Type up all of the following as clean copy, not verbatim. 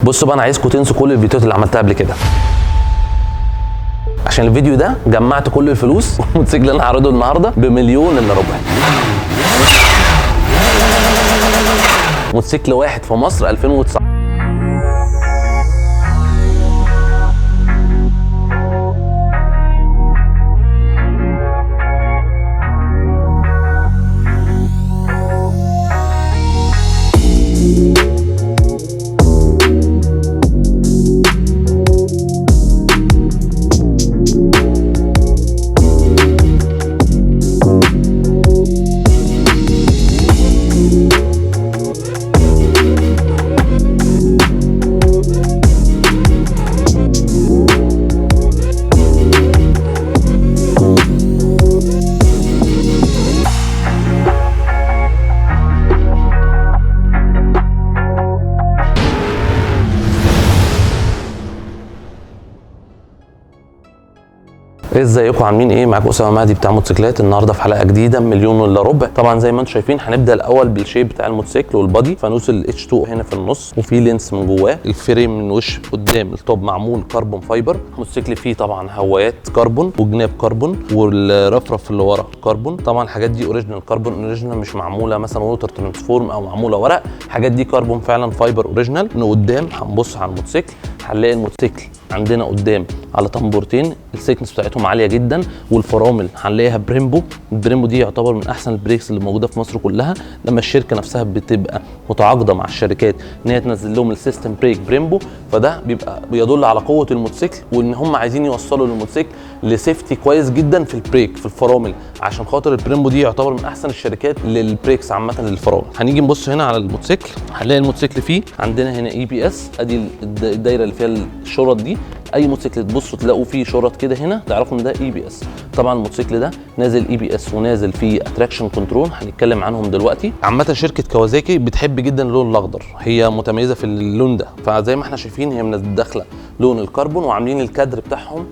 بصوا بقى، انا عايزكم تنسوا كل الفيديوهات اللي عملتها قبل كده، عشان الفيديو ده جمعت كل الفلوس والموتوسيكل اللي انا هعرضه النهارده ب1.4 مليون. موتوسيكل واحد في مصر 2009. ازيكم عاملين ايه؟ معاكم اسامه مهدي بتاع موتوسيكلات. النهارده في حلقه جديده 1.4 مليون. طبعا زي ما انتم شايفين هنبدا الاول بالشيب بتاع الموتوسيكل والبادي. فانوس الاتش 2 هنا في النص وفي لينس من جواه. الفريم من وش قدام التوب معمول كربون فايبر. الموتوسيكل فيه طبعا هوايات كربون وجناب كربون، والرفرف اللي ورا كربون. طبعا الحاجات دي اوريجينال كربون، اوريجينال مش معموله مثلا ووتر ترانسفورم او معموله ورق. الحاجات دي كربون فعلا فايبر اوريجينال. من قدام هنبص على الموتوسيكل هنلاقي الموتوسيكل عندنا قدام على طنبورتين السيكنس بتاعتهم عاليه جدا، والفرامل هنلاقيها بريمبو. البريمبو دي يعتبر من احسن البريكس اللي موجوده في مصر كلها. لما الشركه نفسها بتبقى متعاقده مع الشركات ان هي تنزل لهم السيستم بريك بريمبو، فده بيبقى بيدل على قوه الموتوسيكل وان هم عايزين يوصلوا للموتوسيكل لسيفتي كويس جدا في البريك في الفرامل، عشان خاطر البريمبو دي يعتبر من احسن الشركات للبريكس عامه للفرامل. هنيجي نبص هنا على الموتوسيكل هنلاقي الموتوسيكل فيه عندنا هنا اي بي اس. ادي الدايره اللي فيها الشرط دي. اي موتوسيكل تبصوا تلاقوا فيه شرط كده هنا تعرفوا ان ده اي بي اس. طبعا الموتوسيكل ده نازل اي بي اس ونازل فيه اتراكشن كنترول، هنتكلم عنهم دلوقتي. عامه شركه كوازاكي بتحب جدا اللون الاخضر، هي متميزه في اللون ده. فزي ما احنا شايفين هي داخله لون الكربون، وعاملين الكادر بتاعهم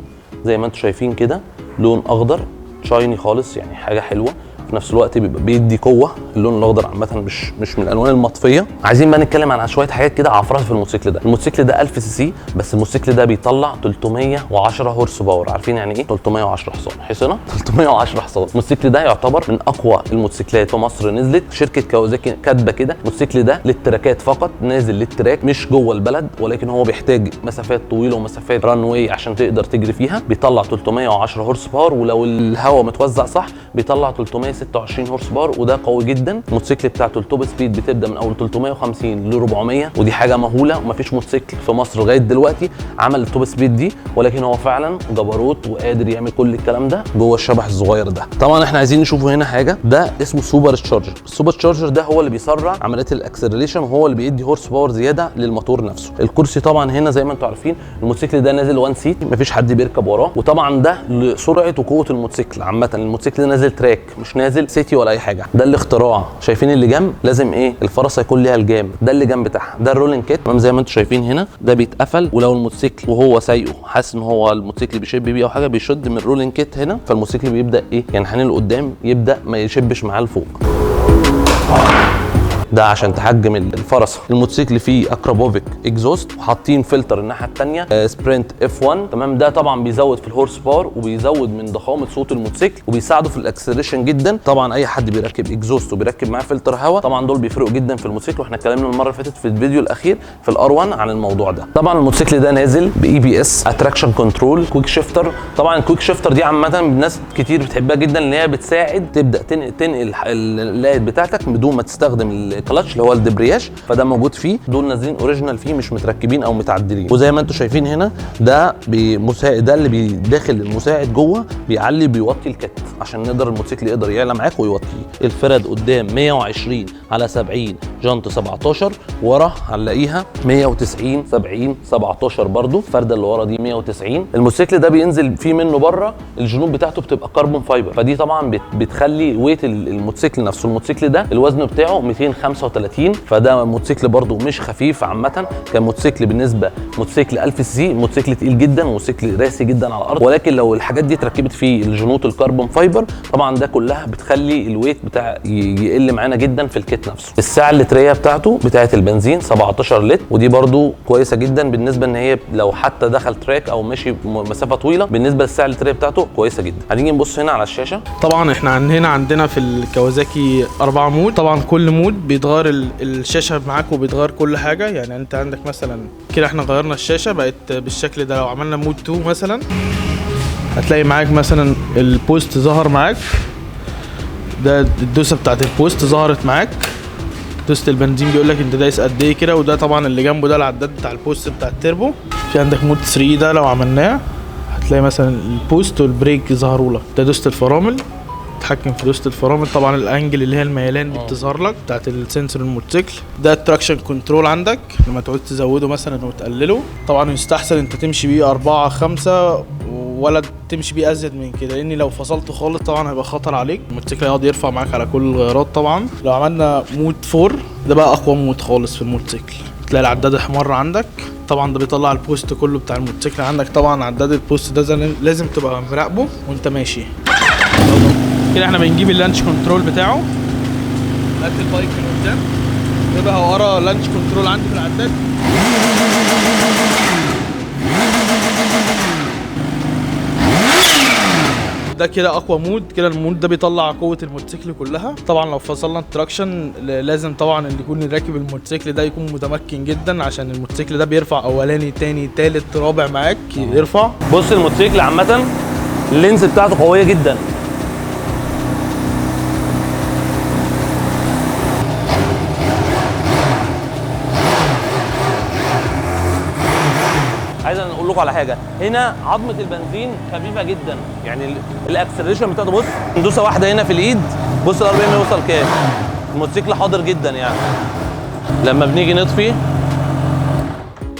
زي ما انتم شايفين كده لون اخضر شايني خالص، يعني حاجه حلوه في نفس الوقت بيبقى بيدي قوه. اللون الاخضر عامه مش من الالوان المطفيه. عايزين بقى نتكلم عن شويه حاجات كده عفرات في الموتوسيكل ده. الموتوسيكل ده 1000 سي سي، بس الموتوسيكل ده بيطلع 310 هورس باور. عارفين يعني ايه 310 حصان؟ حصانه 310 حصان. الموتوسيكل ده يعتبر من اقوى الموتوسيكلات في مصر نزلت. شركه كوازاكي كاتبه كده الموتوسيكل ده للتراكات فقط، نازل للتراك مش جوه البلد، ولكن هو بيحتاج مسافات طويله ومسافات ران واي عشان تقدر تجري فيها. بيطلع 310 هورس باور، ولو الهواء متوزع صح بيطلع 326 هورس باور، وده قوي جدا. الموتوسيكل بتاعته التوب سبيد بتبدا من اول 350 ل 400، ودي حاجه مهوله ومفيش موتوسيكل في مصر لغايه دلوقتي عمل التوب سبيد دي، ولكن هو فعلا جبروت وقادر يعمل كل الكلام ده جوه الشبح الصغير ده. طبعا احنا عايزين نشوفه هنا حاجه، ده اسمه سوبر تشارجر. السوبر تشارجر ده هو اللي بيسرع عمليات الاكسلريشن، وهو اللي بيدي هورس باور زياده للموتور نفسه. الكرسي طبعا هنا زي ما انتم عارفين الموتوسيكل ده نازل 1 سيت، مفيش حد بيركب وراه، وطبعا ده لسرعه وقوه الموتوسيكل. عامه الموتوسيكل ده نازل تراك مش نازل سيتي ولا اي حاجه. ده الاختراع. شايفين اللي جنب لازم ايه الفرس يكون ليها الجام، ده اللي جنب بتاعها. ده الرولينج كيت تمام زي ما انتم شايفين هنا. ده بيتقفل، ولو الموتوسيكل وهو سايقه حاسس ان هو الموتوسيكل بيشب بيه او حاجه بيشد من الرولينج كيت هنا، فالموتوسيكل بيبدا ايه ينحني لقدام، يبدا ما يشبش معاه لفوق. ده عشان تحجم الفرسه. الموتوسيكل فيه اكرابوفيك اكزوست، وحاطين فلتر الناحيه الثانيه سبرنت اف 1 تمام. ده طبعا بيزود في الهورس باور وبيزود من ضخامه صوت الموتوسيكل وبيساعده في الاكسلريشن جدا. طبعا اي حد بيركب اكزوست وبيركب معاه فلتر هواء طبعا دول بيفرقوا جدا في الموتوسيكل، واحنا اتكلمنا المره اللي فاتت في الفيديو الاخير في الار 1 عن الموضوع ده. طبعا الموتوسيكل ده نازل باي بي اس، اتراكشن كنترول، كويك شيفتر. طبعا الكويك شيفتر دي عامه الناس كتير بتحبها جدا، ان هي بتساعد تبدا تنقل اللايت بتاعتك بدون ما تستخدم الكلاتش اللي هو الدبرياج. فده موجود فيه، دول نازلين اوريجينال فيه مش متركبين او متعدلين. وزي ما انتم شايفين هنا ده بمساعد، ده اللي بيداخل المساعد جوه بيعلي بيوطي الكت عشان نقدر الموتوسيكل يقدر يعلى معاك ويوطيه. الفرد قدام 120 على 70 جنط 17، ورا هنلاقيها 190 70 17 برضو. الفرده اللي ورا دي 190. الموتوسيكل ده بينزل فيه منه بره الجنوب بتاعته بتبقى كربون فايبر، فدي طبعا بتخلي ويت الموتوسيكل نفسه. الموتوسيكل ده الوزن بتاعه 35. فده موتوسيكل برده مش خفيف عامه، كان موتوسيكل بالنسبه موتوسيكل 1000 سي، موتوسيكل تقيل جدا وموتوسيكل راسي جدا على الارض. ولكن لو الحاجات دي اتركبت فيه الجنوط الكربون فايبر طبعا ده كلها بتخلي الويت بتاع يقل معانا جدا في الكيت نفسه. السعه اللتريه بتاعته بتاعه البنزين 17 لتر، ودي برده كويسه جدا بالنسبه ان هي لو حتى دخل تراك او ماشي مسافه طويله بالنسبه للسعه اللتريه بتاعته كويسه جدا. هنيجي نبص هنا على الشاشه. طبعا احنا هنا عندنا في الكوازاكي 4 مود، طبعا كل مود بيتغير الشاشه معاك وبيتغير كل حاجه. يعني انت عندك مثلا كده احنا غيرنا الشاشه بقت بالشكل ده. لو عملنا مود 2 مثلا هتلاقي معاك مثلا البوست ظهر معاك، ده الدوسه بتاعت البوست ظهرت معاك، دوسه البنزين بيقول لك انت دايس قد ايه كده، وده طبعا اللي جنبه ده العداد بتاع البوست بتاع التربو. في عندك مود 3 ده لو عملناه هتلاقي مثلا البوست والبريك ظهروا لك، ده دوسه الفرامل، تتحكم في دوسه الفرامل. طبعا الانجل اللي هي الميلان دي بتظهر لك بتاعت السنسور الموتوسيكل. ده التراكشن كنترول عندك لما تعوز تزوده مثلا وتقلله. طبعا يستحسن انت تمشي بيه 4 5 ولا تمشي بيه ازيد من كده، لان لو فصلته خالص طبعا هيبقى خطر عليك، الموتوسيكل هيقعد يرفع معاك على كل الغيارات. طبعا لو عملنا مود 4 ده بقى اقوى مود خالص في الموتوسيكل، تلاقي العداد احمر عندك. طبعا ده بيطلع البوست كله بتاع الموتوسيكل عندك. طبعا عداد البوست ده لازم تبقى مراقبه وانت ماشي كده. احنا بنجيب اللانش كنترول بتاعه، هات البايك من قدام يبقى ورا لانش كنترول عندي في العداد. ده كده اقوى مود، كده المود ده بيطلع قوه الموتوسيكل كلها. طبعا لو فصلنا التراكشن لازم طبعا اللي يكون راكب الموتوسيكل ده يكون متمكن جدا، عشان الموتوسيكل ده بيرفع اولاني تاني تالت رابع معاك يرفع. بص الموتوسيكل عامه اللينز بتاعته قويه جدا. عايز اقول لكم على حاجه، هنا عظمه البنزين خفيفه جدا، يعني الاكسلريشن بتاعته بص ندوسه واحده هنا في الايد بص ال 40 يوصل كام. الموتوسيكل حاضر جدا يعني. لما بنيجي نطفي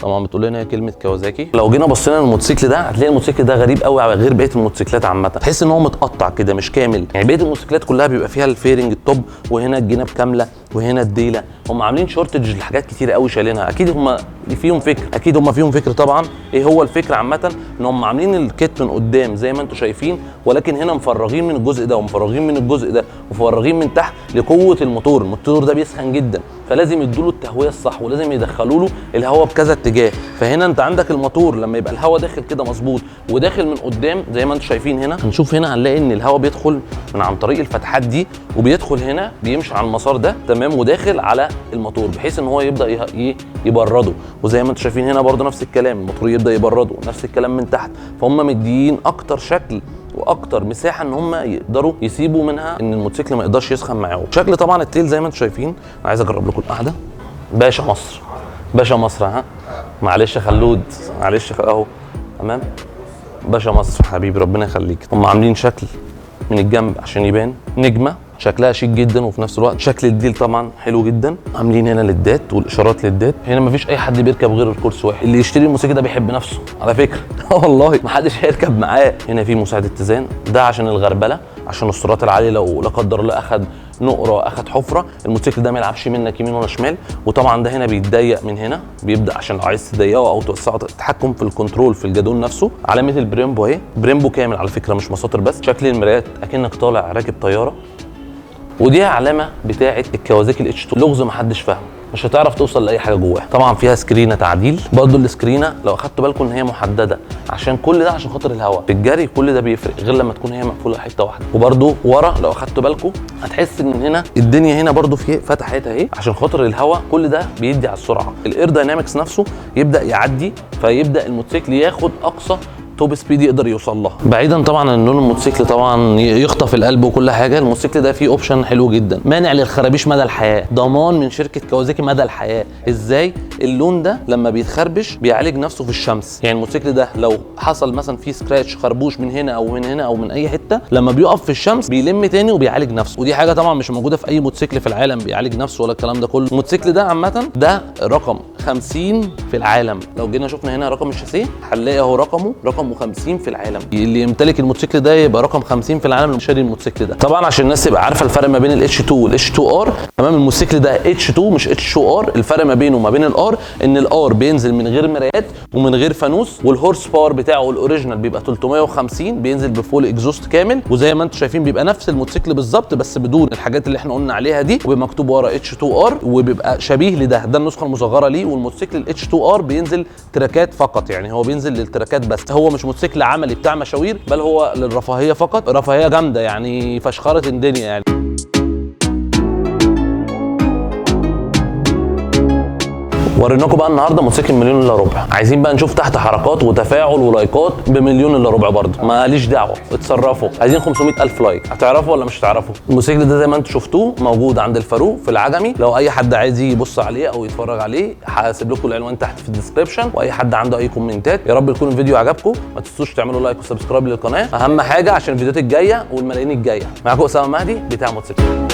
طبعا بتقول لنا كلمه كوازاكي. لو جينا بصينا للموتوسيكل ده هتلاقي الموتوسيكل ده غريب قوي على غير بقيه الموتوسيكلات عامه، تحس ان هو متقطع كده مش كامل. يعني بقيه الموتوسيكلات كلها بيبقى فيها الفيرنج التوب وهنا الجناب كامله وهنا الديله. هم عاملين شورتج لحاجات كتير قوي شايلينها، اكيد هم فيهم فكر، اكيد هم فيهم فكر طبعا. ايه هو الفكر عامه؟ ان هم عاملين الكيت من قدام زي ما انتم شايفين، ولكن هنا مفرغين من الجزء ده ومفرغين من الجزء ده ومفرغين من تحت لقوه الموتور. الموتور ده بيسخن جدا فلازم يدوا له التهويه الصح ولازم يدخلوا له الهواء بكذا اتجاه. فهنا انت عندك الموتور لما يبقى الهواء داخل كده مظبوط وداخل من قدام زي ما انتم شايفين هنا، هنشوف هنا هنلاقي ان الهواء بيدخل من عن طريق الفتحات دي وبيدخل هنا بيمشي على المسار ده تمام وداخل على الموتور بحيث ان هو يبدا يبرده. وزي ما انتم شايفين هنا برده نفس الكلام، الموتور يبدا يبرده نفس الكلام من تحت. فهم مديين اكتر شكل واكتر مساحه ان هم يقدروا يسيبوا منها ان الموتوسيكل ما يقدرش يسخن معاهم. شكل طبعا التيل زي ما انتم شايفين، انا عايز اجرب لكم القعده. باشا مصر، باشا مصر، ها معلش خلود، معلش اهو تمام. باشا مصر حبيبي ربنا يخليك. هم عاملين شكل من الجنب عشان يبان نجمه شكلها شيك جدا، وفي نفس الوقت شكل الديل طبعا حلو جدا. عاملين هنا ليدات والاشارات ليدات. هنا مفيش اي حد بيركب غير الكرسي واحد، اللي يشتري الموتوسيكل ده بيحب نفسه على فكره والله محدش هيركب معاه. هنا في مساعد اتزان ده عشان الغربله، عشان السرعات العاليه لو لا قدر الله اخد نقره اخد حفره الموتوسيكل ده ما يلعبش منك يمين ولا شمال. وطبعا ده هنا بيتضيق من هنا، بيبدا عشان لو عايز تضيقه او توسعه التحكم في الكنترول في الجادون نفسه. علامه البريمبو اهي، بريمبو كامل على فكره مش مساطر بس. شكل المرايات اكنك طالع راكب طياره. ودي علامه بتاعه الكوازاكي الاتش 2، لغز محدش فاهمه، مش هتعرف توصل لاي حاجه جواها. طبعا فيها سكرينه تعديل، برضه السكرينه لو اخدتوا بالكم ان هي محدده عشان كل ده عشان خاطر الهواء في الجري، كل ده بيفرق غير لما تكون هي مقفوله حته واحده. وبرضه ورا لو اخدتوا بالكم هتحس ان هنا الدنيا هنا برضه في فتحات اهي عشان خاطر الهواء، كل ده بيدي على السرعه. الاير داينامكس نفسه يبدا يعدي فيبدا الموتوسيكل ياخد اقصى توب سبيد يقدر يوصل لها. بعيدا طبعا عن لون الموتوسيكل طبعا يخطف القلب وكل حاجه، الموتوسيكل ده فيه اوبشن حلو جدا، مانع للخرابيش مدى الحياه، ضمان من شركه كوازاكي مدى الحياه. ازاي؟ اللون ده لما بيتخربش بيعالج نفسه في الشمس. يعني الموتوسيكل ده لو حصل مثلا فيه سكراتش خربوش من هنا او من هنا او من اي حته، لما بيقف في الشمس بيلم تاني وبيعالج نفسه. ودي حاجه طبعا مش موجوده في اي موتوسيكل في العالم بيعالج نفسه ولا الكلام ده كله. الموتوسيكل ده عامه ده رقم 50 في العالم. لو جينا شفنا هنا رقم الشاسيه هنلاقي اهو رقمه رقم 50 في العالم. اللي يمتلك الموتوسيكل ده يبقى رقم 50 في العالم اللي شاري الموتوسيكل ده. طبعا عشان الناس تبقى عارفه الفرق ما بين الاتش 2 والاتش 2 ار، تمام؟ الموتوسيكل ده اتش 2 مش اتش 2 ار. الفرق ما بينه وما بين الار ان الار بينزل من غير مرايات ومن غير فانوس، والهورس باور بتاعه الاوريجينال بيبقى 350 بينزل بفول اكزوست كامل، وزي ما انتم شايفين بيبقى نفس الموتوسيكل بالظبط بس بدون الحاجات اللي احنا قلنا عليها دي، وبيبقى مكتوب ورا اتش 2 ار وبيبقى شبيه لده. ده النسخه المصغره ليه. والموتوسيكل الاتش 2 ار بينزل تراكات فقط، يعني هو بينزل للتراكات بس، هو مش موتوسيكل عملي بتاع مشاوير، بل هو للرفاهيه فقط. رفاهيه جامده يعني، فشخره الدنيا يعني. وريناكم بقى النهارده موتوسيكل مليون الا ربع. عايزين بقى نشوف تحت حركات وتفاعل ولايكات بمليون الا ربع برضه، ماليش دعوه، اتصرفوا. عايزين 500,000 لايك. هتعرفوا ولا مش هتعرفوا؟ الموتوسيكل ده زي ما انتم شفتوه موجود عند الفاروق في العجمي. لو اي حد عايز يجي يبص عليه او يتفرج عليه هسيب لكم العنوان تحت في الديسكربشن، واي حد عنده اي كومنتات. يا رب يكون الفيديو عجبكم، ما تنسوش تعملوا لايك وسبسكرايب للقناه، اهم حاجه عشان الفيديوهات الجايه والملايين الجايه. معاكم اسامه مهدي بتاع موتوسيكل.